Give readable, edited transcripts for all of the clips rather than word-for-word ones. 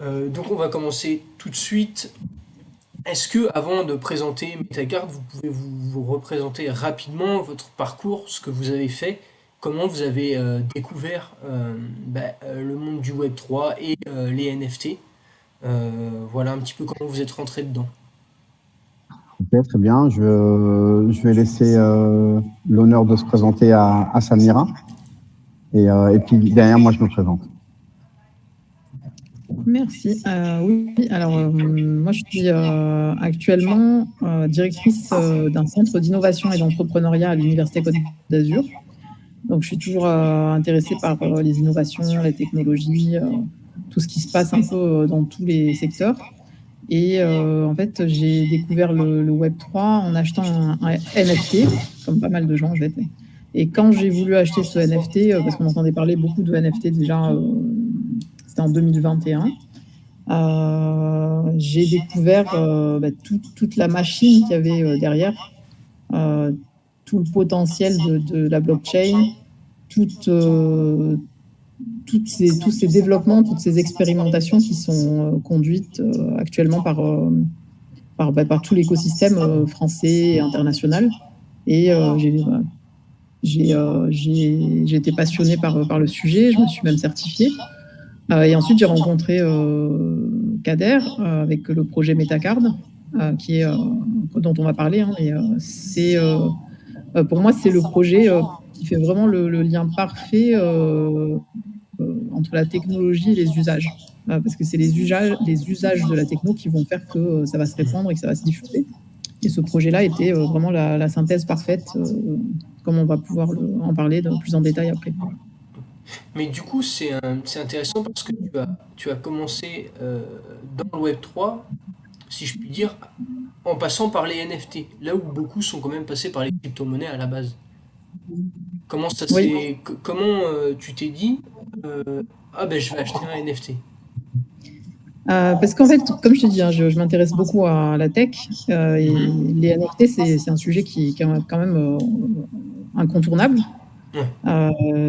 Donc on va commencer tout de suite. Est-ce que, avant de présenter Metacard, vous pouvez vous représenter rapidement votre parcours, ce que vous avez fait, comment vous avez découvert le monde du Web3 et les NFT. Voilà un petit peu comment vous êtes rentré dedans. Ok, très bien. Je vais laisser l'honneur de se présenter à Samira. Et puis derrière, moi, je me présente. Merci. Oui, alors moi je suis actuellement directrice d'un centre d'innovation et d'entrepreneuriat à l'Université Côte d'Azur. Donc je suis toujours intéressée par les innovations, les technologies, tout ce qui se passe un peu dans tous les secteurs. Et en fait, j'ai découvert le Web3 en achetant un NFT, comme pas mal de gens en fait. Et quand j'ai voulu acheter ce NFT, parce qu'on entendait parler beaucoup de NFT déjà, c'était en 2021, j'ai découvert toute la machine qu'il y avait derrière, tout le potentiel de la blockchain, toute, tous ces développements, toutes ces expérimentations qui sont conduites actuellement par tout l'écosystème français et international. Et j'ai été passionnée par le sujet, je me suis même certifiée. Et ensuite, j'ai rencontré Kader avec le projet Metacard, qui est, dont on va parler. Hein, et, pour moi, c'est le projet qui fait vraiment le lien parfait entre la technologie et les usages. Parce que c'est les usages de la techno qui vont faire que ça va se répandre et que ça va se diffuser. Et ce projet-là était vraiment la synthèse parfaite, comme on va pouvoir en parler plus en détail après. Mais du coup, c'est intéressant parce que tu as commencé dans le Web3, si je puis dire, en passant par les NFT, là où beaucoup sont quand même passés par les crypto-monnaies à la base. Comment ça Oui. s'est, comment tu t'es dit, ah ben je vais acheter un NFT. Parce qu'en fait, comme je te dis, hein, je m'intéresse beaucoup à la tech et les NFT, c'est un sujet qui est quand même incontournable Ouais.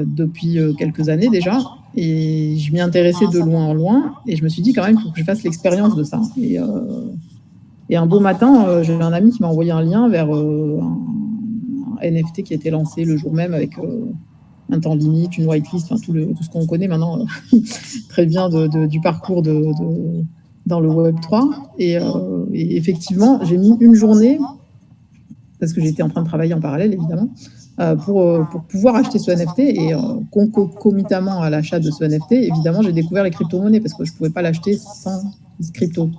depuis quelques années déjà. Et je m'y intéressais de loin en loin. Et je me suis dit quand même, il faut que je fasse l'expérience de ça. Et un beau matin, j'ai un ami qui m'a envoyé un lien vers un NFT qui a été lancé le jour même avec un temps limite, une whitelist, enfin tout ce qu'on connaît maintenant très bien du parcours dans le Web3. Et effectivement, j'ai mis une journée, parce que j'étais en train de travailler en parallèle, évidemment, pour pouvoir acheter ce NFT. Et concomitamment à l'achat de ce NFT, évidemment, j'ai découvert les crypto-monnaies, parce que je ne pouvais pas l'acheter sans crypto.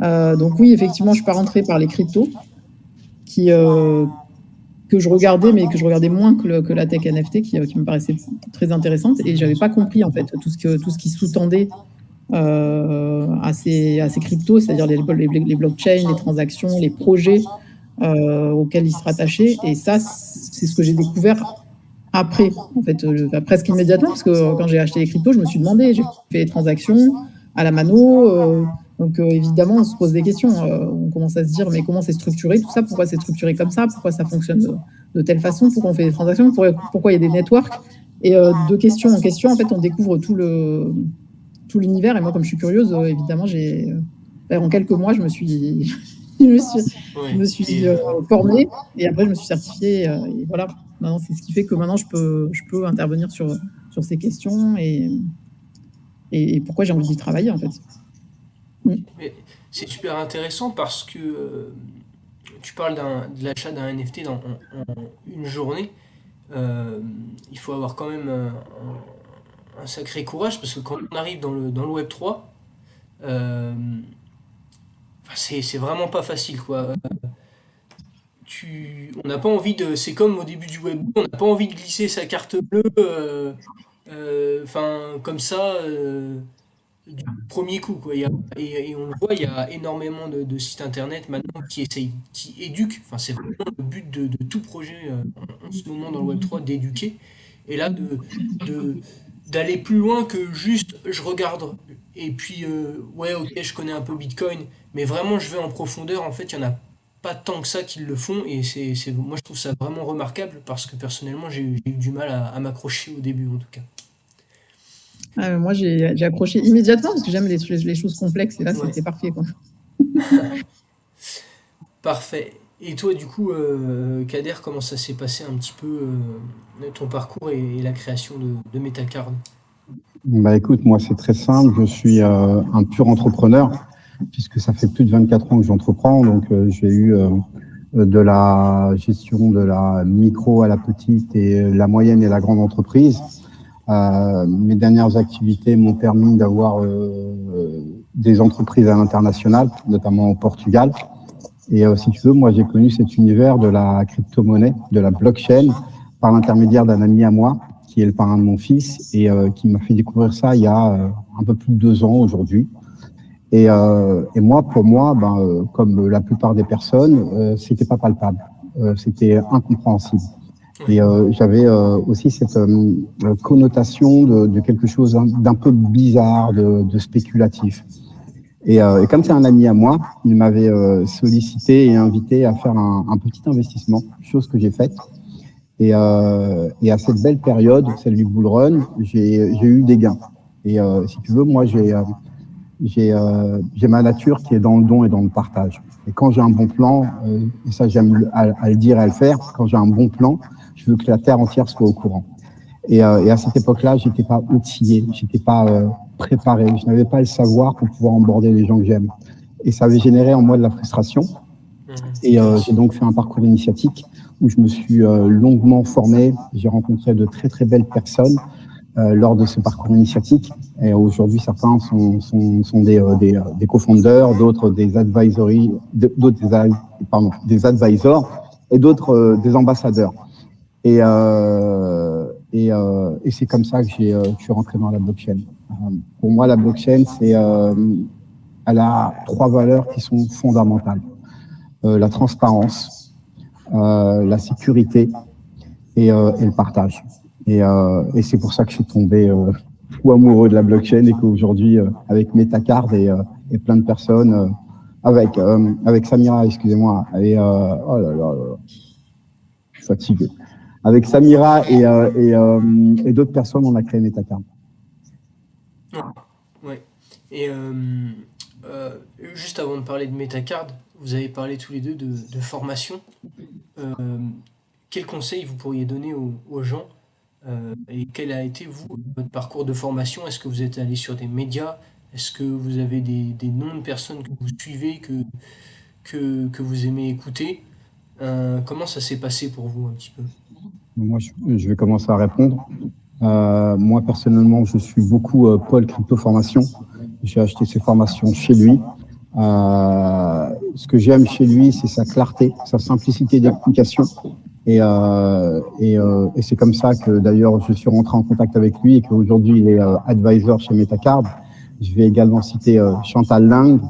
Donc oui, effectivement, je suis pas rentrée par les cryptos, que je regardais, mais que je regardais moins que la tech NFT, qui me paraissait très intéressante. Et j'avais pas compris, en fait, tout ce qui sous-tendait à ces cryptos, c'est-à-dire les blockchains, les transactions, les projets auxquels ils se rattachaient. Et ça, c'est ce que j'ai découvert après, en fait, presque immédiatement, parce que quand j'ai acheté les cryptos, je me suis demandé, j'ai fait les transactions à la mano. Donc évidemment, on se pose des questions. On commence à se dire, mais comment c'est structuré tout ça? Pourquoi c'est structuré comme ça? Pourquoi ça fonctionne de telle façon? Pourquoi on fait des transactions? Pourquoi il y a des networks? Et de question en question, en fait, on découvre tout l'univers. Et moi, comme je suis curieuse, évidemment, en quelques mois, je me suis, je me suis formée, et après, je me suis certifiée. Et voilà. Maintenant, c'est ce qui fait que maintenant, je peux intervenir sur ces questions et pourquoi j'ai envie d'y travailler, en fait. Mais c'est super intéressant parce que tu parles de l'achat d'un NFT en une journée. Il faut avoir quand même un sacré courage parce que quand on arrive dans le Web3, c'est vraiment pas facile quoi. On n'a pas envie de. C'est comme au début du web, on n'a pas envie de glisser sa carte bleue, comme ça, du premier coup, quoi. Et on le voit, il y a énormément de sites internet maintenant qui éduquent. Enfin, c'est vraiment le but de tout projet en ce moment dans le Web3, d'éduquer. Et là, de, d'aller plus loin que juste je regarde et puis ouais, ok, je connais un peu Bitcoin, mais vraiment je vais en profondeur. En fait, il y en a pas tant que ça qui le font et moi je trouve ça vraiment remarquable parce que personnellement j'ai eu du mal à m'accrocher au début en tout cas. Moi, j'ai accroché immédiatement parce que j'aime les choses complexes et là, Ouais, c'était parfait, quoi. parfait. Et toi, du coup, Kader, comment ça s'est passé un petit peu ton parcours et la création de Metacard? Bah écoute, moi c'est très simple, je suis un pur entrepreneur, puisque ça fait plus de 24 ans que j'entreprends, donc j'ai eu de la gestion de la micro à la petite et la moyenne et la grande entreprise. Mes dernières activités m'ont permis d'avoir des entreprises à l'international, notamment au Portugal. Et si tu veux, moi j'ai connu cet univers de la crypto-monnaie, de la blockchain, par l'intermédiaire d'un ami à moi, qui est le parrain de mon fils, et qui m'a fait découvrir ça il y a un peu plus de 2 ans aujourd'hui. Et moi, pour moi, comme la plupart des personnes, c'était pas palpable, c'était incompréhensible. Ouais. Et j'avais aussi cette connotation de quelque chose d'un peu bizarre, de spéculatif. Et comme c'est un ami à moi, il m'avait sollicité et invité à faire un petit investissement, chose que j'ai faite. Et à cette belle période, celle du bull run, j'ai eu des gains. Et si tu veux, moi, j'ai ma nature qui est dans le don et dans le partage. Et quand j'ai un bon plan, et ça j'aime à le dire et à le faire, quand j'ai un bon plan, je veux que la terre entière soit au courant. Et à cette époque-là, j'étais pas outillé, j'étais pas préparé, je n'avais pas le savoir pour pouvoir emborder les gens que j'aime. Et ça avait généré en moi de la frustration. Et j'ai donc fait un parcours initiatique où je me suis longuement formé. J'ai rencontré de très très belles personnes lors de ce parcours initiatique. Et aujourd'hui, certains sont des co-founders, d'autres des advisory, d'autres des advisors et d'autres des ambassadeurs. Et c'est comme ça que je suis rentré dans la blockchain. Pour moi, la blockchain, elle a 3 valeurs qui sont fondamentales. La transparence, la sécurité et le partage. Et c'est pour ça que je suis tombé fou amoureux de la blockchain et qu'aujourd'hui, avec Metacard et plein de personnes, avec Samira, excusez-moi, oh là là, là, je suis fatigué. Avec Samira et d'autres personnes, on a créé Metacard. Ouais. Et juste avant de parler de Metacard, vous avez parlé tous les deux de formation. Euh, quel conseil vous pourriez donner aux gens et quel a été, vous, votre parcours de formation? Est-ce que vous êtes allé sur des médias? Est-ce que vous avez des noms de personnes que vous suivez, que vous aimez écouter? Comment ça s'est passé pour vous un petit peu? Moi, je vais commencer à répondre. Moi, personnellement, je suis beaucoup Paul Crypto Formation. J'ai acheté ses formations chez lui. Ce que j'aime chez lui, c'est sa clarté, sa simplicité d'application. Et c'est comme ça que, d'ailleurs, je suis rentré en contact avec lui et qu'aujourd'hui, il est advisor chez Metacard. Je vais également citer Chantal Lang,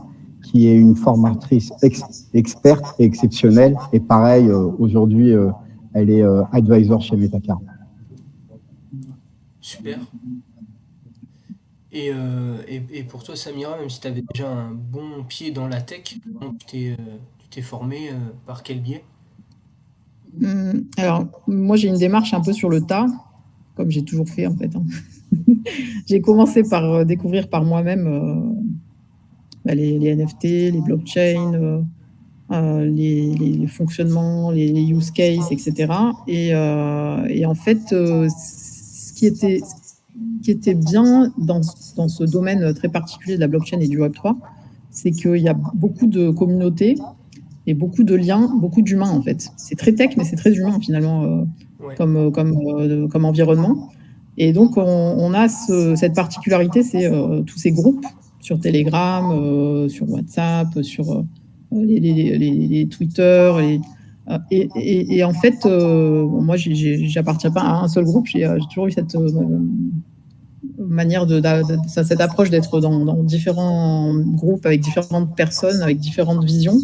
qui est une formatrice experte et exceptionnelle. Et pareil, aujourd'hui, elle est advisor chez Metacard. Super. Et pour toi, Samira, même si tu avais déjà un bon pied dans la tech, comment tu t'es formé par quel biais? Alors, moi, j'ai une démarche un peu sur le tas, comme j'ai toujours fait, en fait, hein. J'ai commencé par découvrir par moi-même les NFT, les blockchains, les fonctionnements, les use cases, etc. Et en fait, ce qui était bien dans ce domaine très particulier de la blockchain et du Web3, c'est qu'il y a beaucoup de communautés et beaucoup de liens, beaucoup d'humains en fait. C'est très tech, mais c'est très humain finalement Ouais. comme environnement. Et donc on a cette particularité, c'est tous ces groupes sur Telegram, sur WhatsApp, sur les Twitter. Et en fait, moi, j'appartiens pas à un seul groupe. J'ai toujours eu cette manière cette approche d'être dans différents groupes avec différentes personnes, avec différentes visions.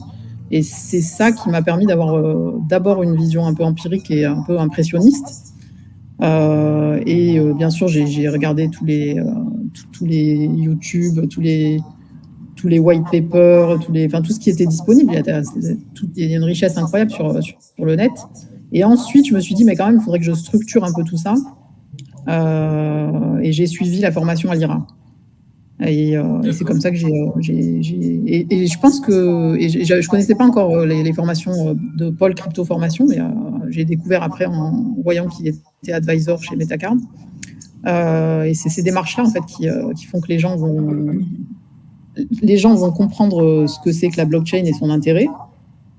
Et c'est ça qui m'a permis d'avoir d'abord une vision un peu empirique et un peu impressionniste. Bien sûr, j'ai regardé tous les YouTube, tous les white papers, enfin, tout ce qui était disponible. Il y a une richesse incroyable sur le net. Et ensuite, je me suis dit, mais quand même, il faudrait que je structure un peu tout ça. Et j'ai suivi la formation à l'IRA. Et c'est comme ça que et je pense que je connaissais pas encore les formations de Paul Crypto Formation, mais j'ai découvert après en voyant qu'il était advisor chez Metacard. Et c'est ces démarches-là en fait qui font que les gens vont comprendre ce que c'est que la blockchain et son intérêt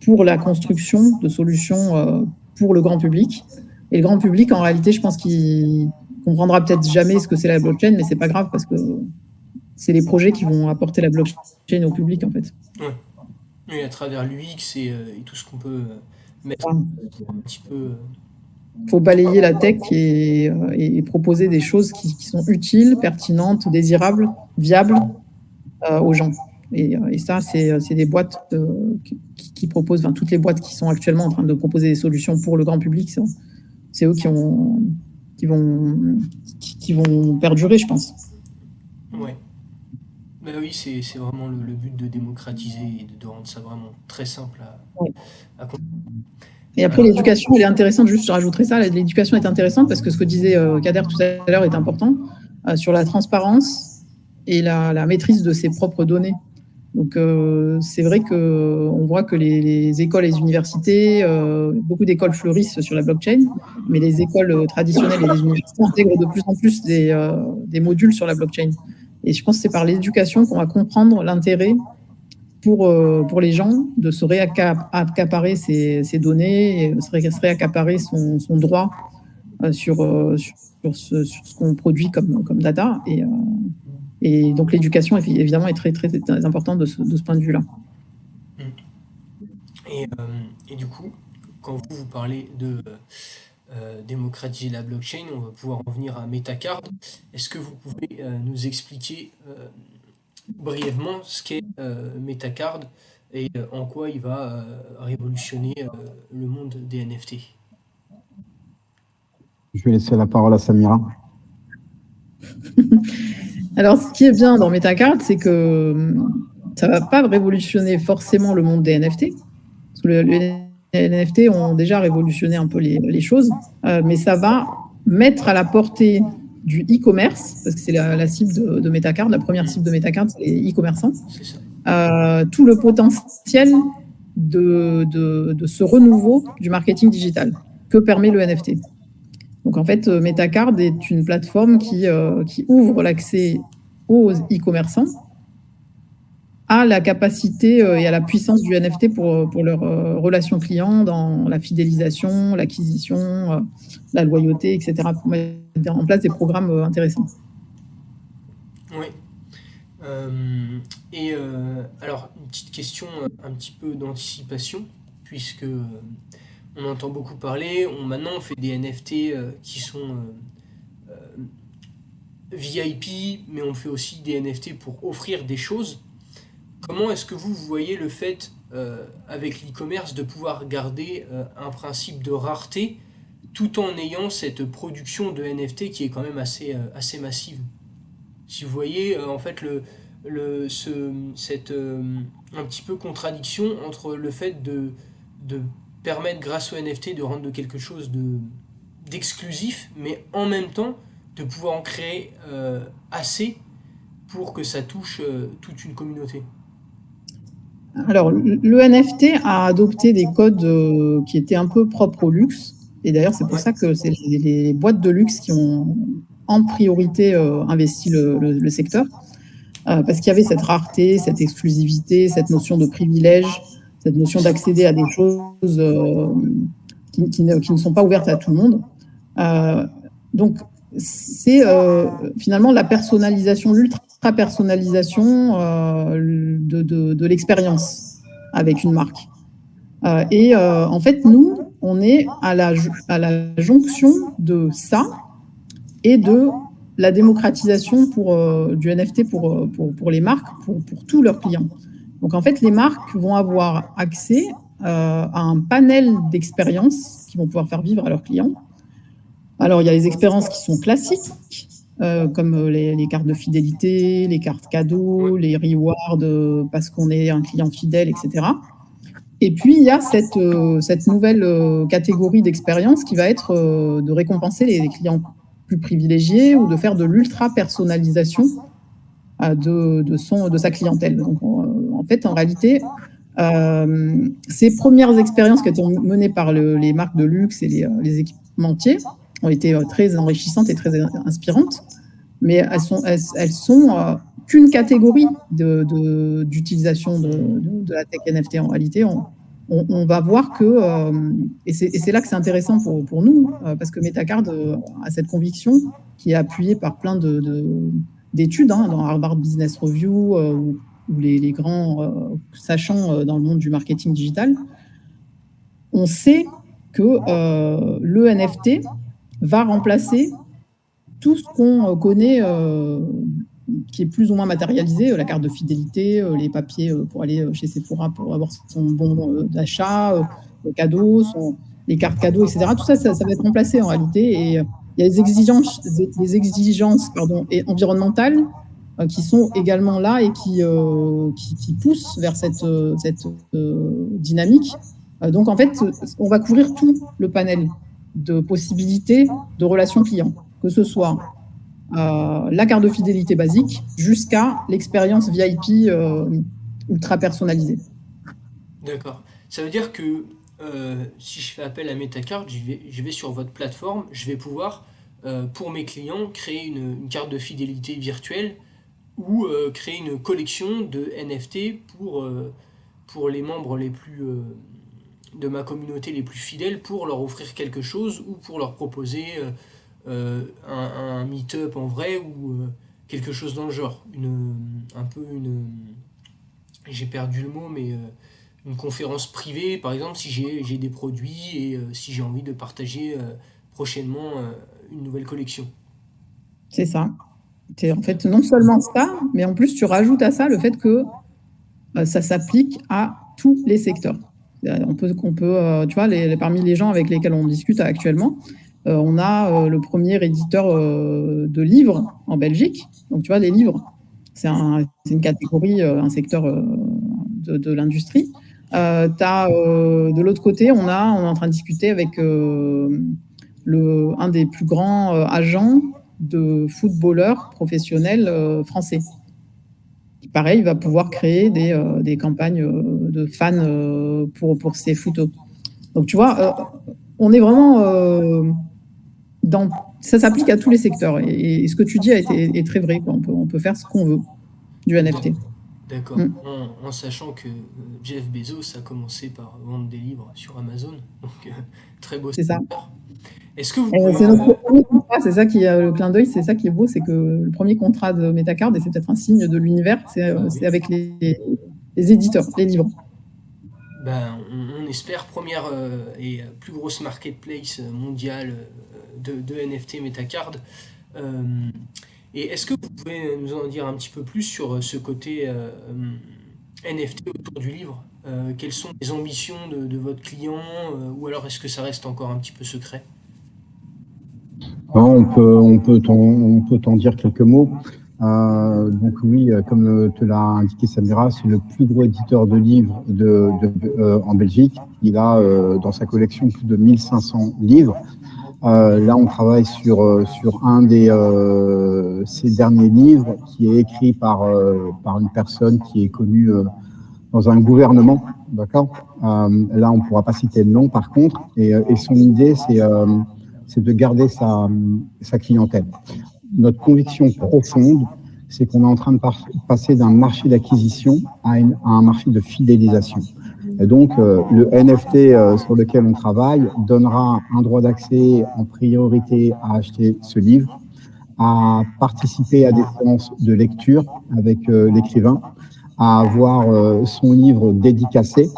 pour la construction de solutions pour le grand public. Et le grand public, en réalité, je pense qu'il comprendra peut-être jamais ce que c'est la blockchain, mais c'est pas grave parce que c'est les projets qui vont apporter la blockchain au public, en fait. Ouais. Et à travers l'UX et tout ce qu'on peut mettre Voilà. un petit peu. Il faut balayer la tech et proposer des choses qui sont utiles, pertinentes, désirables, viables aux gens. Et ça, c'est des boîtes qui proposent, enfin, toutes les boîtes qui sont actuellement en train de proposer des solutions pour le grand public, c'est eux qui vont perdurer, je pense. Ouais. Ben oui, c'est vraiment le but de démocratiser et de rendre ça vraiment très simple à comprendre. Et après, l'éducation, elle est intéressante, juste je rajouterai ça, l'éducation est intéressante parce que ce que disait Kader tout à l'heure est important, sur la transparence et la maîtrise de ses propres données. Donc, c'est vrai qu'on voit que les écoles et les universités, beaucoup d'écoles fleurissent sur la blockchain, mais les écoles traditionnelles et les universités intègrent de plus en plus des modules sur la blockchain. Et je pense que c'est par l'éducation qu'on va comprendre l'intérêt pour les gens de se réaccaparer ces données, et se réaccaparer son droit sur ce qu'on produit comme data. Et donc l'éducation, évidemment, est très, très, très importante de ce point de vue-là. Et du coup, quand vous parlez de démocratiser la blockchain, on va pouvoir en venir à Metacard. Est-ce que vous pouvez nous expliquer brièvement ce qu'est Metacard et en quoi il va révolutionner le monde des NFT? Je vais laisser la parole à Samira. Alors, ce qui est bien dans Metacard, c'est que ça ne va pas révolutionner forcément le monde des NFT. Parce que les NFT ont déjà révolutionné un peu les choses, mais ça va mettre à la portée du e-commerce, parce que c'est la cible de Metacard, la première cible de Metacard, c'est les e-commerçants, tout le potentiel de ce renouveau du marketing digital que permet le NFT. Donc en fait, Metacard est une plateforme qui ouvre l'accès aux e-commerçants à la capacité et à la puissance du NFT pour leur relation client dans la fidélisation, l'acquisition, la loyauté, etc., pour mettre en place des programmes intéressants. Oui. Alors, une petite question un petit peu d'anticipation, puisque on entend beaucoup parler, maintenant on fait des NFT qui sont VIP, mais on fait aussi des NFT pour offrir des choses. Comment est-ce que vous voyez le fait, avec l'e-commerce, de pouvoir garder un principe de rareté tout en ayant cette production de NFT qui est quand même assez massive? Si vous voyez en fait cette un petit peu contradiction entre le fait de permettre grâce au NFT de rendre quelque chose d'exclusif, mais en même temps de pouvoir en créer assez pour que ça touche toute une communauté. Alors, le NFT a adopté des codes qui étaient un peu propres au luxe. Et d'ailleurs, c'est pour ça que c'est les boîtes de luxe qui ont en priorité investi le secteur. Parce qu'il y avait cette rareté, cette exclusivité, cette notion de privilège, cette notion d'accéder à des choses qui ne sont pas ouvertes à tout le monde. Donc, c'est finalement la personnalisation, l'ultra-personnalisation de l'expérience avec une marque. En fait, nous, on est à la jonction de ça et de la démocratisation du NFT pour les marques, pour tous leurs clients. Donc, en fait, les marques vont avoir accès à un panel d'expériences qu'ils vont pouvoir faire vivre à leurs clients. Alors, il y a les expériences qui sont classiques, comme les cartes de fidélité, les cartes cadeaux, les rewards parce qu'on est un client fidèle, etc. Et puis, il y a cette nouvelle catégorie d'expérience qui va être de récompenser les clients plus privilégiée ou de faire de l'ultra-personnalisation de sa clientèle. Donc, en fait, en réalité, ces premières expériences qui ont été menées par les marques de luxe et les équipementiers ont été très enrichissantes et très inspirantes, mais elles sont qu'une catégorie d'utilisation de la tech NFT. En réalité, on va voir que, et c'est là que c'est intéressant pour nous, parce que Metacard a cette conviction qui est appuyée par plein d'études, dans Harvard Business Review, ou les grands sachants dans le monde du marketing digital. On sait que le NFT va remplacer tout ce qu'on connaît qui est plus ou moins matérialisé, la carte de fidélité, les papiers pour aller chez Sephora pour avoir son bon d'achat, les cadeaux, les cartes cadeaux, etc. Tout ça, ça va être remplacé en réalité. Et il y a des exigences environnementales qui sont également là et qui poussent vers cette dynamique. Donc en fait, on va couvrir tout le panel de possibilités de relations clients, que ce soit la carte de fidélité basique jusqu'à l'expérience VIP ultra personnalisée. D'accord. Ça veut dire que si je fais appel à Metacard, je vais sur votre plateforme, je vais pouvoir, pour mes clients, créer une carte de fidélité virtuelle ou créer une collection de NFT pour les membres de ma communauté les plus fidèles, pour leur offrir quelque chose ou pour leur proposer un meet-up en vrai ou quelque chose dans le genre. J'ai perdu le mot, mais une conférence privée, par exemple, si j'ai des produits et si j'ai envie de partager prochainement une nouvelle collection. C'est ça. C'est en fait non seulement ça, mais en plus tu rajoutes à ça le fait que ça s'applique à tous les secteurs. On peut tu vois, parmi les gens avec lesquels on discute actuellement, on a le premier éditeur de livres en Belgique. Donc, tu vois, les livres, c'est une catégorie, un secteur de l'industrie. De l'autre côté, on est en train de discuter avec un des plus grands agents de footballeurs professionnels français. Pareil, il va pouvoir créer des campagnes de fans pour ses photos. Donc, tu vois, on est vraiment ça s'applique à tous les secteurs. Et ce que tu dis est très vrai, quoi. On peut faire ce qu'on veut du NFT. D'accord. En sachant que Jeff Bezos a commencé par vendre des livres sur Amazon. Donc, très beau. C'est ça. Est-ce que vous c'est notre premier contrat, c'est ça qui est le clin d'œil, c'est ça qui est beau, c'est que le premier contrat de Metacard, et c'est peut-être un signe de l'univers, c'est avec les éditeurs, les livres. Ben, on espère première et plus grosse marketplace mondiale de NFT Metacard. Et est-ce que vous pouvez nous en dire un petit peu plus sur ce côté NFT autour du livre? Quelles sont les ambitions de votre client ou alors est-ce que ça reste encore un petit peu secret? Non, on peut t'en dire quelques mots. Donc oui, comme te l'a indiqué Samira, c'est le plus gros éditeur de livres en Belgique. Il a dans sa collection plus de 1500 livres. Là, on travaille sur un ces derniers livres qui est écrit par une personne qui est connue dans un gouvernement, d'accord. Là, on ne pourra pas citer le nom, par contre. Et son idée, c'est de garder sa clientèle. Notre conviction profonde, c'est qu'on est en train de passer d'un marché d'acquisition à un marché de fidélisation. Et donc, le NFT sur lequel on travaille donnera un droit d'accès en priorité à acheter ce livre, à participer à des séances de lecture avec l'écrivain, à avoir son livre dédicacé,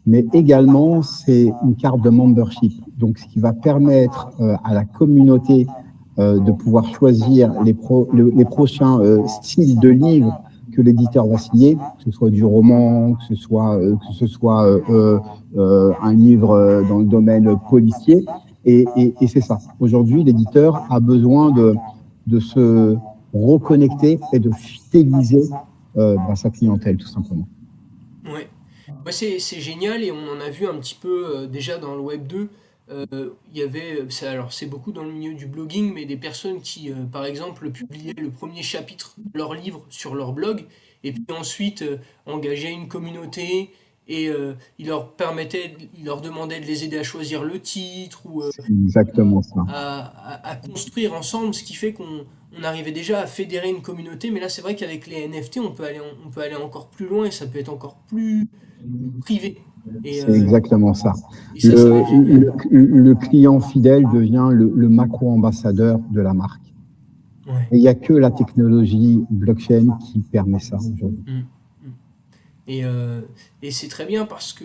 mais également, c'est une carte de membership. Donc, ce qui va permettre à la communauté de pouvoir choisir les prochains styles de livres que l'éditeur va signer, que ce soit du roman, que ce soit un livre dans le domaine policier. Et c'est ça. Aujourd'hui, l'éditeur a besoin de se reconnecter et de fidéliser sa clientèle, tout simplement. Ouais. C'est génial et on en a vu un petit peu déjà dans le Web 2 il y avait, alors c'est beaucoup dans le milieu du blogging, mais des personnes qui, par exemple, publiaient le premier chapitre de leur livre sur leur blog, et puis ensuite engageaient une communauté, et ils leur demandaient de les aider à choisir le titre, ou C'est exactement ça. à construire ensemble, ce qui fait qu'on arrivait déjà à fédérer une communauté, mais là c'est vrai qu'avec les NFT, on peut aller encore plus loin, et ça peut être encore plus privé. Et, C'est exactement ça. et ça, c'est génial. Le client fidèle devient le macro-ambassadeur de la marque. Ouais. Et il n'y a que la technologie blockchain qui permet ça aujourd'hui. Mm. Mm. Et c'est très bien parce que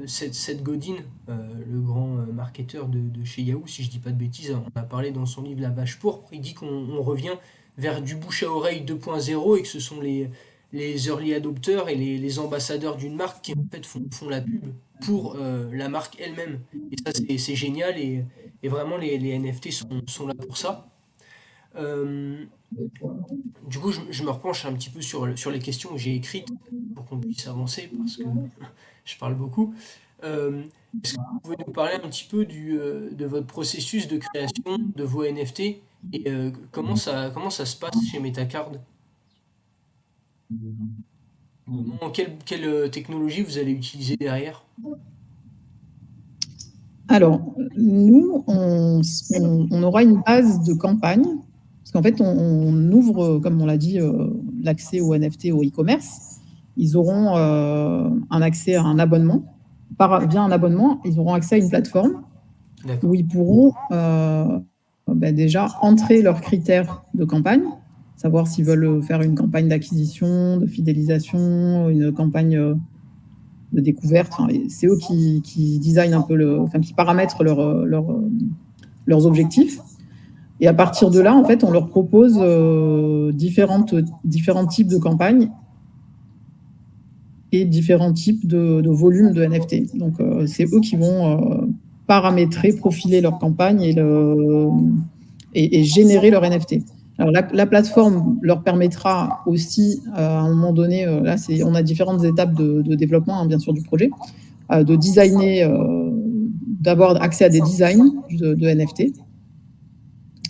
Seth Godin, le grand marketeur de chez Yahoo, si je dis pas de bêtises, on a parlé dans son livre La Vache Pourpre, il dit qu'on revient vers du bouche à oreille 2.0 et que ce sont les early adopters et les ambassadeurs d'une marque qui en fait font la pub pour la marque elle-même. Et ça c'est génial et vraiment les NFT sont là pour ça. Euh, du coup, je me repenche un petit peu sur les questions que j'ai écrites pour qu'on puisse avancer parce que je parle beaucoup. Euh, Est-ce que vous pouvez nous parler un petit peu de votre processus de création de vos NFT et comment ça se passe chez Metacard? Quelle technologie vous allez utiliser derrière? Alors, nous, on aura une base de campagne, parce qu'en fait, on ouvre, comme on l'a dit, l'accès aux NFT, au e-commerce. Ils auront un accès à un abonnement. Via un abonnement, ils auront accès à une plateforme D'accord. où ils pourront déjà entrer leurs critères de campagne, savoir s'ils veulent faire une campagne d'acquisition, de fidélisation, une campagne de découverte. Enfin, c'est eux qui designent un peu qui paramètrent leurs objectifs. Et à partir de là, en fait, on leur propose différents types de campagnes et différents types de volumes de NFT. Donc, c'est eux qui vont paramétrer, profiler leur campagne et générer leur NFT. Alors, la plateforme leur permettra aussi, à un moment donné, là, on a différentes étapes de développement, hein, bien sûr, du projet, de designer, d'avoir accès à des designs de NFT.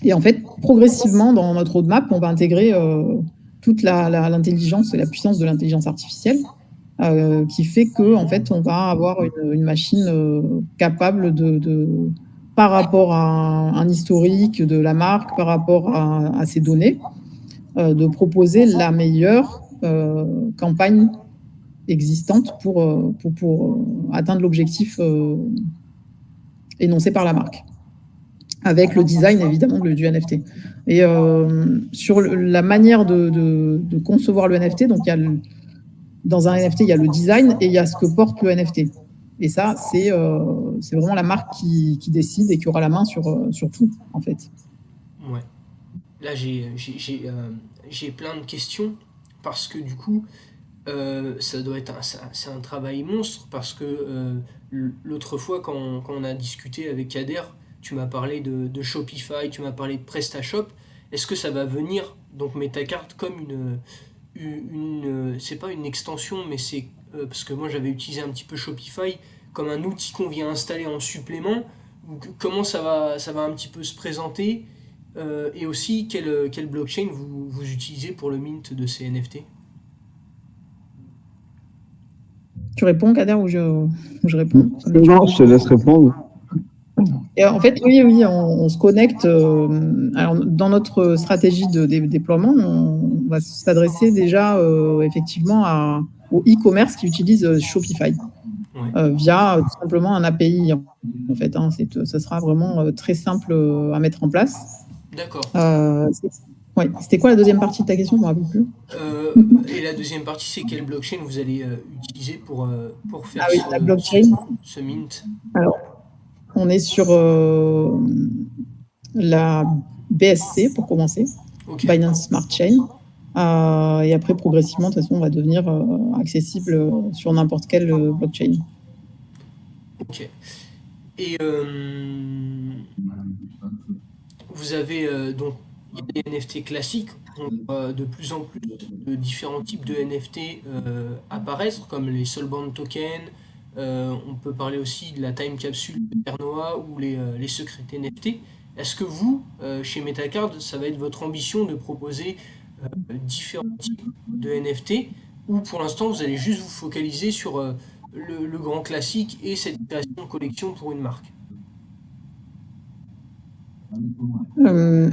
Et en fait, progressivement, dans notre roadmap, on va intégrer toute l'intelligence et la puissance de l'intelligence artificielle qui fait que, en fait, on va avoir une machine capable par rapport à un historique de la marque, par rapport à ces données, de proposer la meilleure campagne existante pour atteindre l'objectif énoncé par la marque, avec le design évidemment du NFT. Et sur la manière de concevoir le NFT, donc dans un NFT, il y a le design et il y a ce que porte le NFT. Et ça, c'est vraiment la marque qui décide et qui aura la main sur tout, en fait. Ouais. Là, j'ai plein de questions parce que du coup, ça doit être c'est un travail monstre parce que l'autre fois quand on a discuté avec Kader, tu m'as parlé de Shopify, tu m'as parlé de PrestaShop. Est-ce que ça va venir donc Metacart comme c'est pas une extension, mais c'est parce que moi j'avais utilisé un petit peu Shopify comme un outil qu'on vient installer en supplément. Comment ça va un petit peu se présenter et aussi quelle blockchain vous utilisez pour le mint de ces NFT? Tu réponds, Kader, ou je réponds Non, je te laisse répondre. Et en fait, oui, on se connecte. Alors, dans notre stratégie de déploiement, on va s'adresser déjà effectivement au e-commerce qui utilise Shopify Ouais. via tout simplement un API. En fait, hein, ça sera vraiment très simple à mettre en place. D'accord. Ouais. C'était quoi la deuxième partie de ta question? Je ne me rappelle plus. Et la deuxième partie, c'est quelle blockchain vous allez utiliser pour Ah faire oui, la blockchain. ce mint? Alors, on est sur la BSC pour commencer, Ok, Binance Smart Chain. Et après, progressivement, de toute façon, on va devenir accessible sur n'importe quelle blockchain. ok. Et vous avez donc il y a des NFT classiques, on voit de plus en plus de différents types de NFT apparaître, comme les Soulbound tokens, On peut parler aussi de la time capsule de Ternoa ou les secrets NFT. Est-ce que vous, chez Metacard, ça va être votre ambition de proposer différents types de NFT ou pour l'instant vous allez juste vous focaliser sur le grand classique et cette création de collection pour une marque?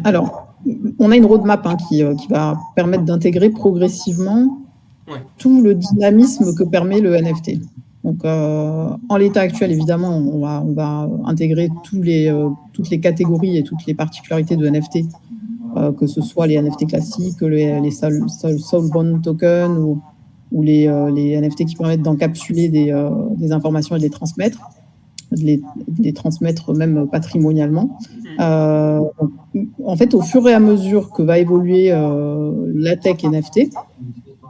Alors, on a une roadmap qui va permettre d'intégrer progressivement Ouais. tout le dynamisme que permet le NFT. Donc, en l'état actuel, évidemment, on va intégrer toutes les catégories et toutes les particularités de NFT, que ce soit les NFT classiques, les Soulbound tokens ou les NFT qui permettent d'encapsuler des informations et de les transmettre, de les transmettre même patrimonialement. En fait, au fur et à mesure que va évoluer la tech NFT,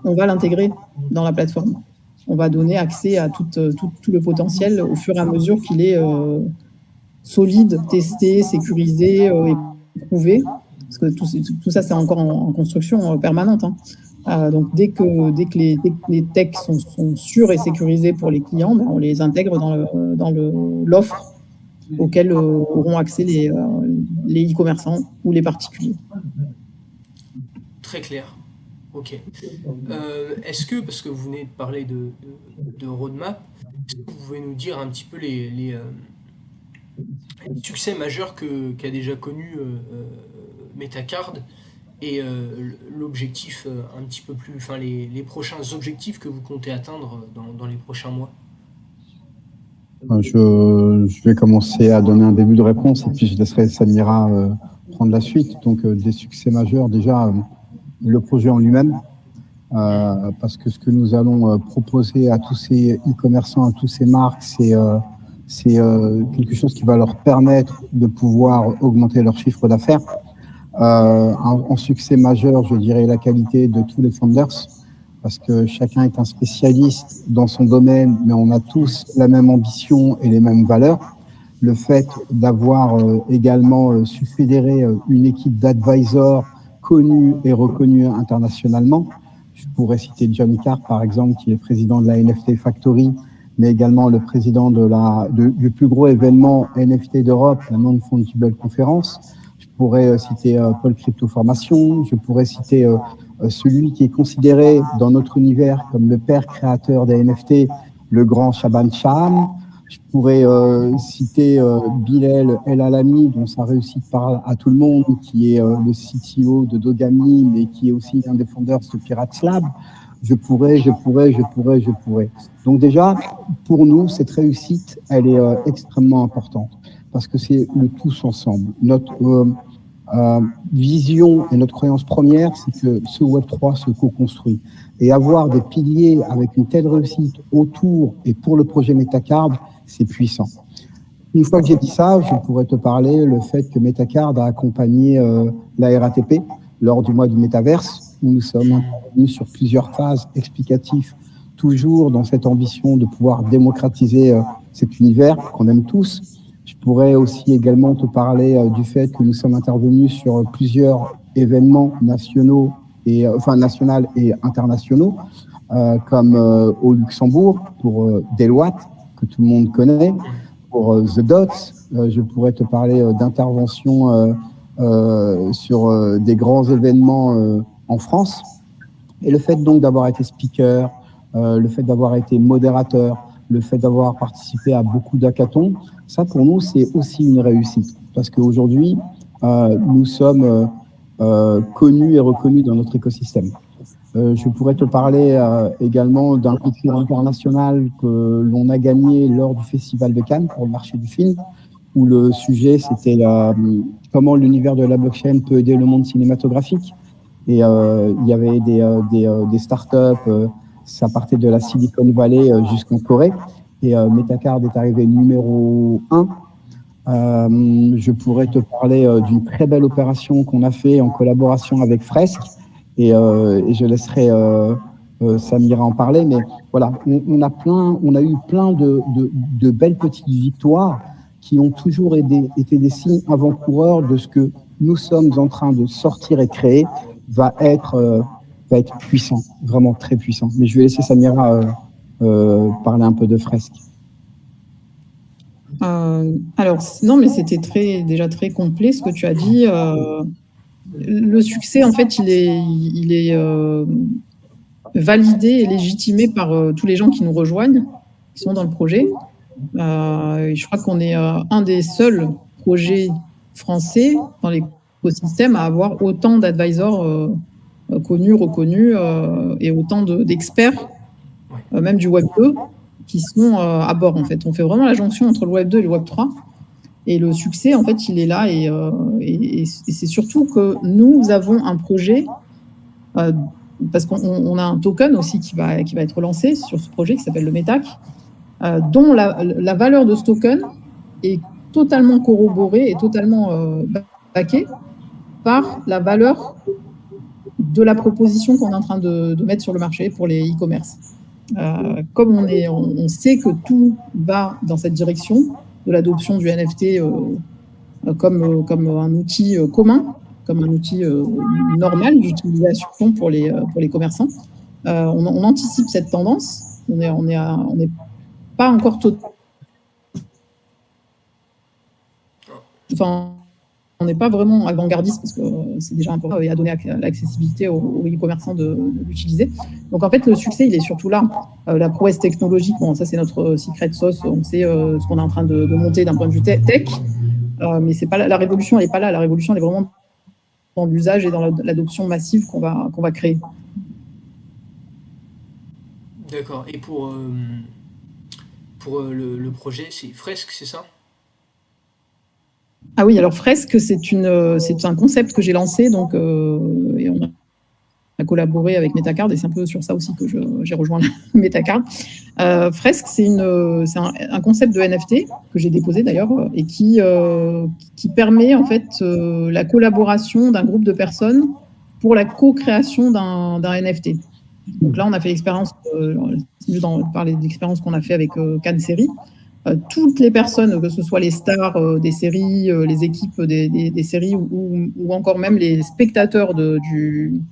on va l'intégrer dans la plateforme. On va donner accès à tout le potentiel au fur et à mesure qu'il est solide, testé, sécurisé et prouvé. Parce que tout ça, c'est encore en construction permanente. Donc, dès que les techs sont sûrs et sécurisés pour les clients, ben, on les intègre dans l'offre auquel auront accès les e-commerçants ou les particuliers. Très clair. Ok. Est-ce que, parce que vous venez de parler de roadmap, est-ce que vous pouvez nous dire un petit peu les succès majeurs qu'a déjà connu Metacard et l'objectif un petit peu plus, enfin les prochains objectifs que vous comptez atteindre dans les prochains mois? Je vais commencer à donner un début de réponse et puis je laisserai Samira prendre la suite. Donc, des succès majeurs, déjà, le projet en lui-même, parce que ce que nous allons proposer à tous ces e-commerçants, à tous ces marques, c'est quelque chose qui va leur permettre de pouvoir augmenter leur chiffre d'affaires. En succès majeur, je dirais la qualité de tous les founders, parce que chacun est un spécialiste dans son domaine, mais on a tous la même ambition et les mêmes valeurs. Le fait d'avoir également su fédérer une équipe d'advisors connue et reconnue internationalement. Je pourrais citer John Carr, par exemple, qui est président de la NFT Factory, mais également le président du plus gros événement NFT d'Europe, la Non-Fungible Conference. Je pourrais citer Paul Crypto Formation. Je pourrais citer celui qui est considéré dans notre univers comme le père créateur des NFT, le grand Shaban Shaham. Je pourrais citer Bilal El Alami, dont sa réussite parle à tout le monde, qui est le CTO de Dogami, mais qui est aussi un des fondeurs de Pirates Lab. Je pourrais. Donc déjà, pour nous, cette réussite, elle est extrêmement importante, parce que c'est le tous ensemble. Notre vision et notre croyance première, c'est que ce Web3 se co-construit. Et avoir des piliers avec une telle réussite autour et pour le projet Metacard, c'est puissant. Une fois que j'ai dit ça, je pourrais te parler le fait que Metacard a accompagné la RATP lors du mois du Métaverse, où nous sommes intervenus sur plusieurs phases explicatives, toujours dans cette ambition de pouvoir démocratiser cet univers qu'on aime tous. Je pourrais aussi également te parler du fait que nous sommes intervenus sur plusieurs événements nationaux nationaux et internationaux, comme au Luxembourg pour Deloitte, que tout le monde connaît, pour The Dots. Je pourrais te parler d'interventions sur des grands événements en France. Et le fait donc d'avoir été speaker, le fait d'avoir été modérateur, le fait d'avoir participé à beaucoup d'hackathons, ça pour nous c'est aussi une réussite, parce qu'aujourd'hui nous sommes connus et reconnus dans notre écosystème. Je pourrais te parler également d'un concours international que l'on a gagné lors du Festival de Cannes pour le marché du film, où le sujet c'était comment l'univers de la blockchain peut aider le monde cinématographique. Et il y avait des startups, ça partait de la Silicon Valley jusqu'en Corée. Et Metacard est arrivé numéro 1. Je pourrais te parler d'une très belle opération qu'on a fait en collaboration avec Fresque. Et je laisserai Samira en parler. Mais voilà, on a eu plein de belles petites victoires qui ont toujours été des signes avant-coureurs de ce que nous sommes en train de sortir et créer va être puissant, vraiment très puissant. Mais je vais laisser Samira parler un peu de Fresque. Alors, non, mais c'était déjà très complet ce que tu as dit. Le succès, en fait, il est validé et légitimé par tous les gens qui nous rejoignent, qui sont dans le projet. Je crois qu'on est un des seuls projets français dans l'écosystème à avoir autant d'advisors connus, reconnus et autant d'experts, même du Web 2, qui sont à bord. En fait, on fait vraiment la jonction entre le Web 2 et le Web 3. Et le succès, en fait, il est là. Et c'est surtout que nous avons un projet, parce qu'on a un token aussi qui va être lancé sur ce projet qui s'appelle le METAC, dont la valeur de ce token est totalement corroborée et totalement backée par la valeur de la proposition qu'on est en train de mettre sur le marché pour les e-commerce. Comme on sait que tout va dans cette direction de l'adoption du NFT comme un outil commun, comme un outil normal d'utilisation pour les commerçants, on anticipe cette tendance. On n'est pas encore enfin, on n'est pas vraiment avant-gardiste parce que c'est déjà important et à donner l'accessibilité aux e-commerçants de l'utiliser. Donc en fait, le succès, il est surtout là. La prouesse technologique, bon, ça c'est notre secret sauce, on sait ce qu'on est en train de monter d'un point de vue tech, mais c'est pas la révolution, elle n'est pas là. La révolution, elle est vraiment dans l'usage et dans l'adoption massive qu'on va créer. D'accord. Et pour le projet, c'est Fresque, c'est ça? Ah oui, alors Fresque, c'est un concept que j'ai lancé, donc, et on a collaboré avec Metacard, et c'est un peu sur ça aussi que j'ai rejoint Metacard. Fresque, c'est un concept de NFT que j'ai déposé d'ailleurs, et qui permet en fait la collaboration d'un groupe de personnes pour la co-création d'un NFT. Donc là, on a fait l'expérience, parler d'expérience qu'on a fait avec Cannes Série. Toutes les personnes, que ce soit les stars des séries, les équipes des séries ou encore même les spectateurs du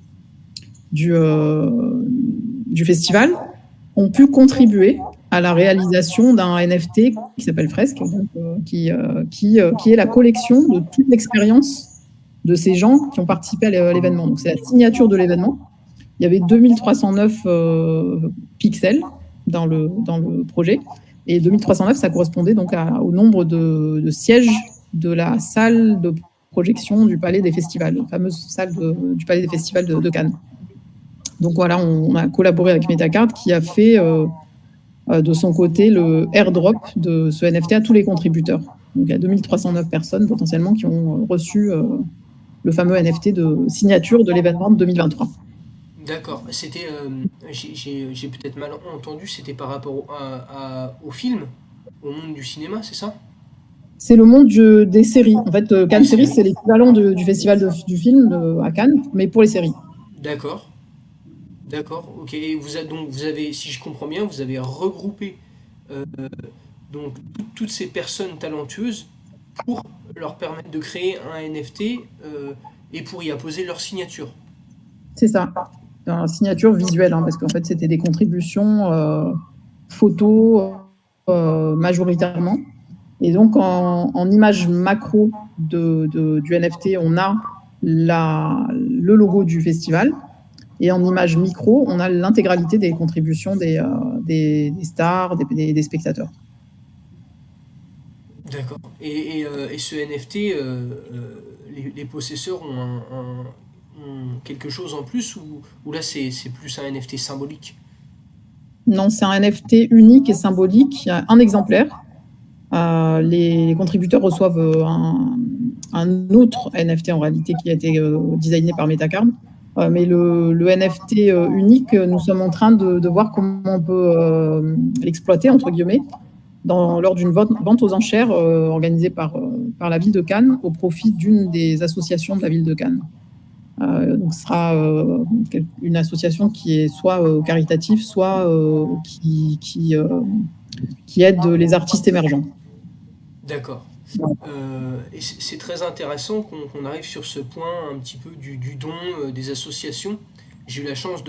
festival, ont pu contribuer à la réalisation d'un NFT qui s'appelle Fresque, donc, qui est la collection de toute l'expérience de ces gens qui ont participé à l'événement. Donc c'est la signature de l'événement. Il y avait 2309 pixels dans le projet. Et 2309, ça correspondait donc au nombre de sièges de la salle de projection du Palais des Festivals, la fameuse salle du Palais des Festivals de Cannes. Donc voilà, on a collaboré avec Metacard qui a fait de son côté le airdrop de ce NFT à tous les contributeurs. Donc il y a 2309 personnes potentiellement qui ont reçu le fameux NFT de signature de l'événement de 2023. D'accord. C'était, j'ai peut-être mal entendu, c'était par rapport au film, au monde du cinéma, c'est ça? C'est le monde des séries. En fait, Cannes Séries, c'est l'équivalent du festival du film à Cannes, mais pour les séries. D'accord. D'accord, ok. Et donc vous avez, si je comprends bien, vous avez regroupé euh, donc toutes ces personnes talentueuses pour leur permettre de créer un NFT et pour y apposer leur signature. C'est ça. Une signature visuelle, hein, parce qu'en fait, c'était des contributions photos majoritairement. Et donc, en image macro du NFT, on a le logo du festival. Et en image micro, on a l'intégralité des contributions des stars, des spectateurs. D'accord. Et ce NFT, les possesseurs ont quelque chose en plus ou là c'est plus un NFT symbolique? Non, c'est un NFT unique et symbolique. Il y a un exemplaire. Les contributeurs reçoivent un autre NFT en réalité qui a été designé par Metacard. Mais le NFT unique, nous sommes en train de voir comment on peut l'exploiter, entre guillemets, lors d'une vente aux enchères organisée par la ville de Cannes au profit d'une des associations de la ville de Cannes. Donc ce sera une association qui est soit caritative, soit qui aide les artistes émergents. D'accord. Et c'est très intéressant qu'on arrive sur ce point un petit peu du don des associations. J'ai eu la chance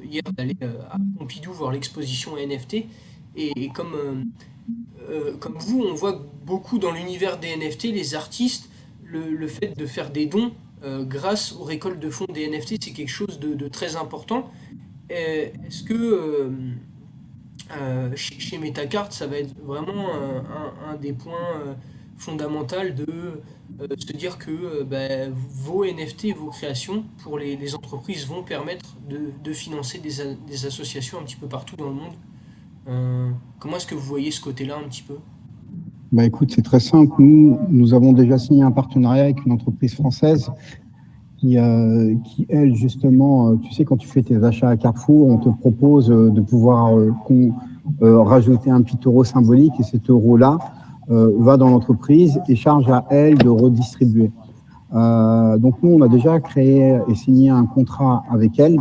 hier d'aller à Pompidou voir l'exposition NFT et comme comme vous, on voit que beaucoup dans l'univers des NFT, les artistes, le fait de faire des dons grâce aux récoltes de fonds des NFT, c'est quelque chose de très important. Est-ce que chez Metacart, ça va être vraiment un des points fondamentaux de se dire que vos NFT, vos créations pour les entreprises vont permettre de financer des associations un petit peu partout dans le monde. Comment est-ce que vous voyez ce côté-là un petit peu? Bah écoute, c'est très simple. Nous avons déjà signé un partenariat avec une entreprise française qui elle, justement, tu sais, quand tu fais tes achats à Carrefour, on te propose de pouvoir rajouter un petit euro symbolique et cet euro-là va dans l'entreprise et charge à elle de redistribuer. Donc nous, on a déjà créé et signé un contrat avec elle.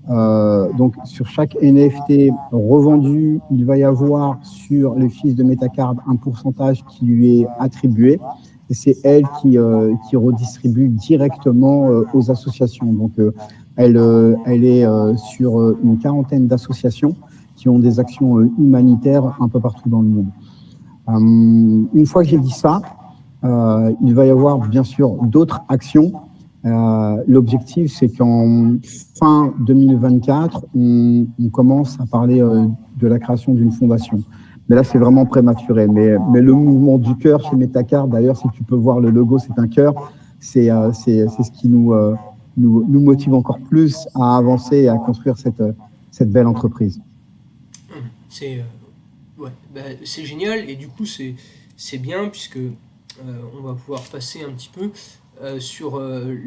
Donc sur chaque NFT revendu, il va y avoir sur les fils de Metacard un pourcentage qui lui est attribué. Et c'est elle qui redistribue directement aux associations. Donc elle est sur une quarantaine d'associations qui ont des actions humanitaires un peu partout dans le monde. Une fois que j'ai dit ça, il va y avoir bien sûr d'autres actions. L'objectif, c'est qu'en fin 2024, on commence à parler de la création d'une fondation. Mais là, c'est vraiment prématuré. Mais le mouvement du cœur chez Metacard, d'ailleurs, si tu peux voir le logo, c'est un cœur. C'est ce qui nous motive encore plus à avancer et à construire cette belle entreprise. C'est ouais, c'est génial et du coup c'est bien puisque on va pouvoir passer un petit peu sur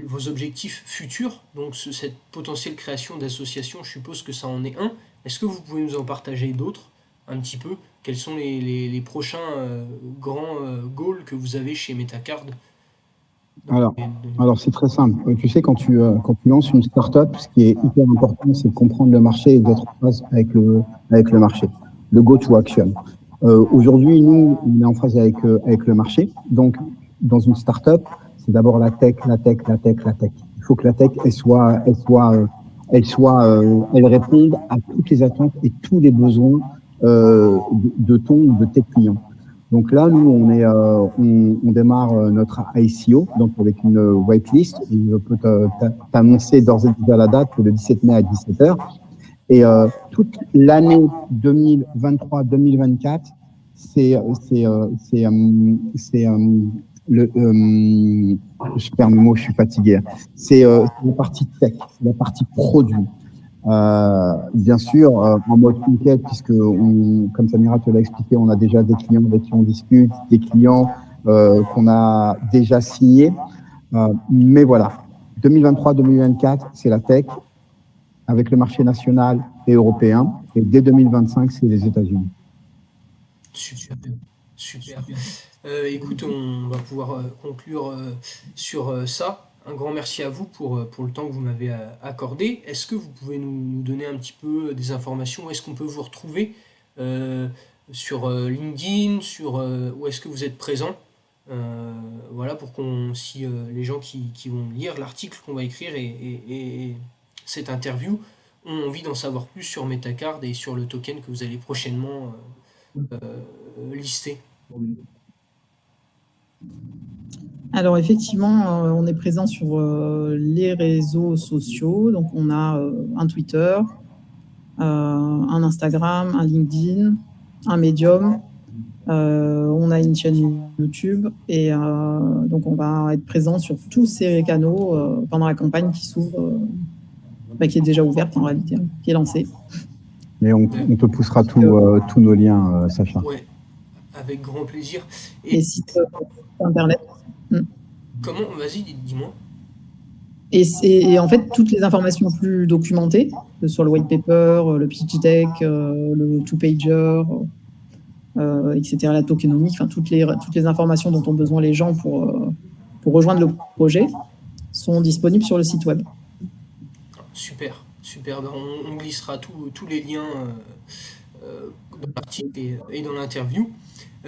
vos objectifs futurs. Donc cette potentielle création d'associations, je suppose que ça en est un. Est-ce que vous pouvez nous en partager d'autres un petit peu? Quels sont les prochains grands goals que vous avez chez Metacard? Alors c'est très simple. Tu sais, quand tu lances une start-up, ce qui est hyper important, c'est de comprendre le marché et d'être en phase avec le marché, le go-to-action. Aujourd'hui, nous, on est en phase avec le marché. Donc, dans une start-up, c'est d'abord la tech. Il faut que la tech, elle réponde à toutes les attentes et tous les besoins de tes clients. Donc là, nous, on démarre notre ICO, donc avec une whitelist. Et je peux t'annoncer d'ores et déjà la date, le 17 mai à 17h. Et toute l'année 2023-2024, je perds mes mots, je suis fatigué. C'est la partie tech, la partie produit. Bien sûr, en mode conquête, puisque comme Samira te l'a expliqué, on a déjà des clients avec qui on discute, des clients qu'on a déjà signés. Mais voilà, 2023-2024, c'est la tech avec le marché national et européen. Et dès 2025, c'est les États-Unis. Super, super. Écoute, on va pouvoir conclure sur ça. Un grand merci à vous pour le temps que vous m'avez accordé. Est-ce que vous pouvez nous donner un petit peu des informations? Où est-ce qu'on peut vous retrouver sur LinkedIn, où est-ce que vous êtes présent? Voilà, pour si les gens qui vont lire l'article qu'on va écrire et cette interview ont envie d'en savoir plus sur Metacard et sur le token que vous allez prochainement lister. Alors effectivement, on est présent sur les réseaux sociaux. Donc on a un Twitter, un Instagram, un LinkedIn, un Medium. On a une chaîne YouTube et donc on va être présent sur tous ces canaux pendant la campagne qui s'ouvre, qui est déjà ouverte en réalité, qui est lancée. Et on te poussera tous nos liens, Sacha. Ouais, avec grand plaisir. Et sites internet. Comment? Vas-y, dis-moi. Et en fait, toutes les informations plus documentées, sur le white paper, le pitch deck, le two-pager, etc., la tokenomique, enfin toutes les informations dont ont besoin les gens pour rejoindre le projet sont disponibles sur le site web. Super, super. On glissera tous les liens dans l'article et dans l'interview.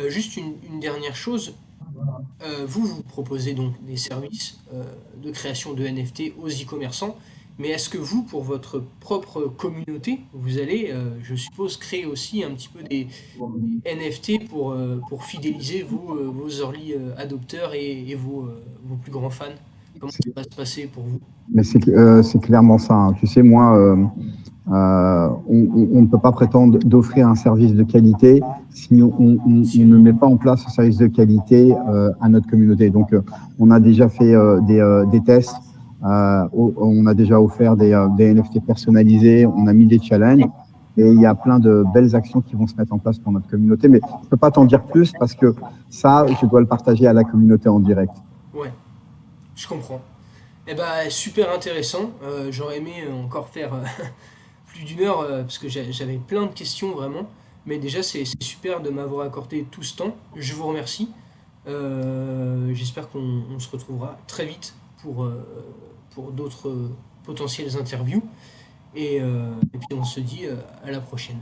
Juste une dernière chose. Vous proposez donc des services de création de NFT aux e-commerçants. Mais est-ce que vous, pour votre propre communauté, vous allez, je suppose, créer aussi un petit peu des NFT pour fidéliser vos early adopteurs et vos plus grands fans? Comment ça va se passer pour vous? Mais c'est clairement ça, hein. Tu sais, moi, on ne peut pas prétendre d'offrir un service de qualité si on ne met pas en place un service de qualité à notre communauté. Donc, on a déjà fait des tests, on a déjà offert des NFT personnalisés, on a mis des challenges. Et il y a plein de belles actions qui vont se mettre en place pour notre communauté. Mais je ne peux pas t'en dire plus parce que ça, je dois le partager à la communauté en direct. Ouais, je comprends. Eh ben, super intéressant. J'aurais aimé encore faire plus d'une heure parce que j'avais plein de questions vraiment. Mais déjà, c'est super de m'avoir accordé tout ce temps. Je vous remercie. J'espère qu'on se retrouvera très vite pour d'autres potentielles interviews. Et puis on se dit à la prochaine.